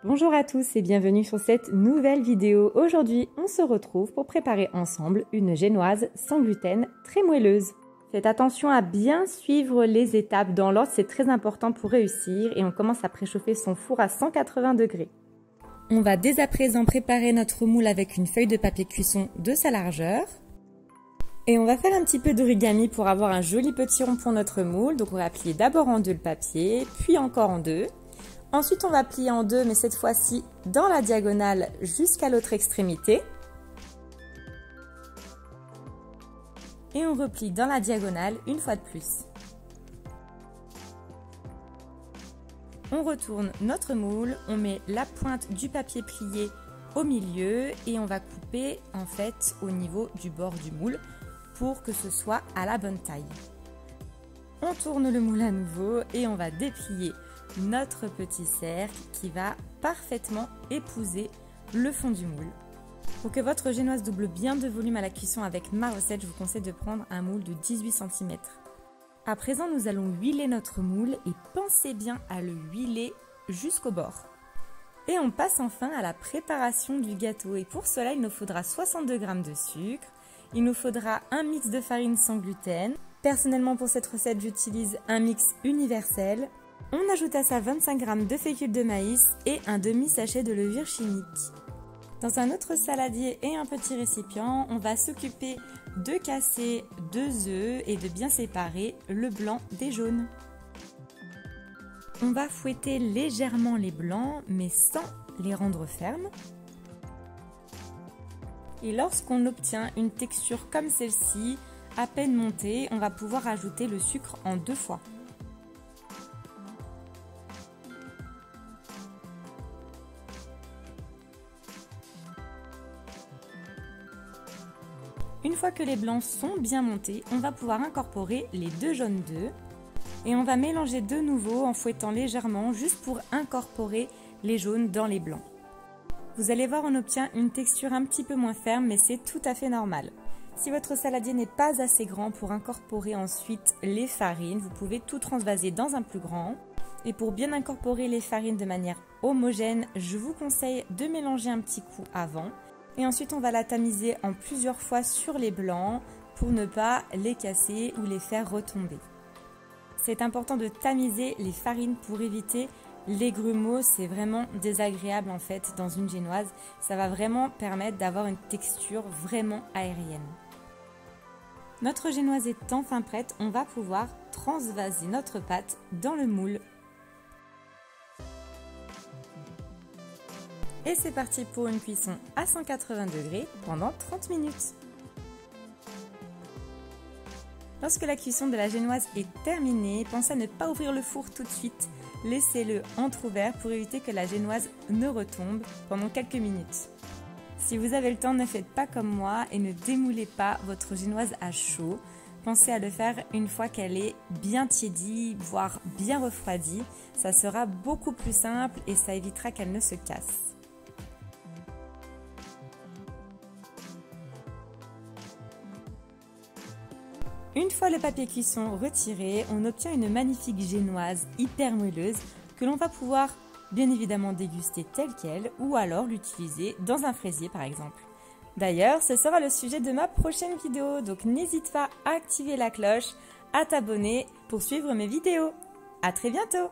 Bonjour à tous et bienvenue sur cette nouvelle vidéo. Aujourd'hui, on se retrouve pour préparer ensemble une génoise sans gluten très moelleuse. Faites attention à bien suivre les étapes dans l'ordre, c'est très important pour réussir et on commence à préchauffer son four à 180 degrés. On va dès à présent préparer notre moule avec une feuille de papier cuisson de sa largeur. Et on va faire un petit peu d'origami pour avoir un joli petit rond pour notre moule. Donc on va plier d'abord en deux le papier, puis encore en deux. Ensuite, on va plier en deux, mais cette fois-ci dans la diagonale jusqu'à l'autre extrémité. Et on replie dans la diagonale une fois de plus. On retourne notre moule, on met la pointe du papier plié au milieu et on va couper en fait au niveau du bord du moule pour que ce soit à la bonne taille. On tourne le moule à nouveau et on va déplier notre petit cercle qui va parfaitement épouser le fond du moule. Pour que votre génoise double bien de volume à la cuisson avec ma recette, je vous conseille de prendre un moule de 18 cm. À présent, nous allons huiler notre moule et pensez bien à le huiler jusqu'au bord. Et on passe enfin à la préparation du gâteau. Et pour cela, il nous faudra 62 g de sucre, il nous faudra un mix de farine sans gluten. Personnellement, pour cette recette, j'utilise un mix universel. On ajoute à ça 25 g de fécule de maïs et un demi-sachet de levure chimique. Dans un autre saladier et un petit récipient, on va s'occuper de casser 2 œufs et de bien séparer le blanc des jaunes. On va fouetter légèrement les blancs, mais sans les rendre fermes. Et lorsqu'on obtient une texture comme celle-ci, à peine montée, on va pouvoir ajouter le sucre en 2 fois. Une fois que les blancs sont bien montés, on va pouvoir incorporer les 2 jaunes d'œufs et on va mélanger de nouveau en fouettant légèrement juste pour incorporer les jaunes dans les blancs. Vous allez voir, on obtient une texture un petit peu moins ferme, mais c'est tout à fait normal. Si votre saladier n'est pas assez grand pour incorporer ensuite les farines, vous pouvez tout transvaser dans un plus grand. Et pour bien incorporer les farines de manière homogène, je vous conseille de mélanger un petit coup avant. Et ensuite, on va la tamiser en plusieurs fois sur les blancs pour ne pas les casser ou les faire retomber. C'est important de tamiser les farines pour éviter les grumeaux. C'est vraiment désagréable en fait dans une génoise. Ça va vraiment permettre d'avoir une texture vraiment aérienne. Notre génoise est enfin prête, on va pouvoir transvaser notre pâte dans le moule. Et c'est parti pour une cuisson à 180 degrés pendant 30 minutes. Lorsque la cuisson de la génoise est terminée, pensez à ne pas ouvrir le four tout de suite. Laissez-le entrouvert pour éviter que la génoise ne retombe pendant quelques minutes. Si vous avez le temps, ne faites pas comme moi et ne démoulez pas votre génoise à chaud. Pensez à le faire une fois qu'elle est bien tiédie, voire bien refroidie. Ça sera beaucoup plus simple et ça évitera qu'elle ne se casse. Une fois le papier cuisson retiré, on obtient une magnifique génoise hyper moelleuse que l'on va pouvoir bien évidemment déguster telle qu'elle ou alors l'utiliser dans un fraisier par exemple. D'ailleurs, ce sera le sujet de ma prochaine vidéo, donc n'hésite pas à activer la cloche, à t'abonner pour suivre mes vidéos. À très bientôt!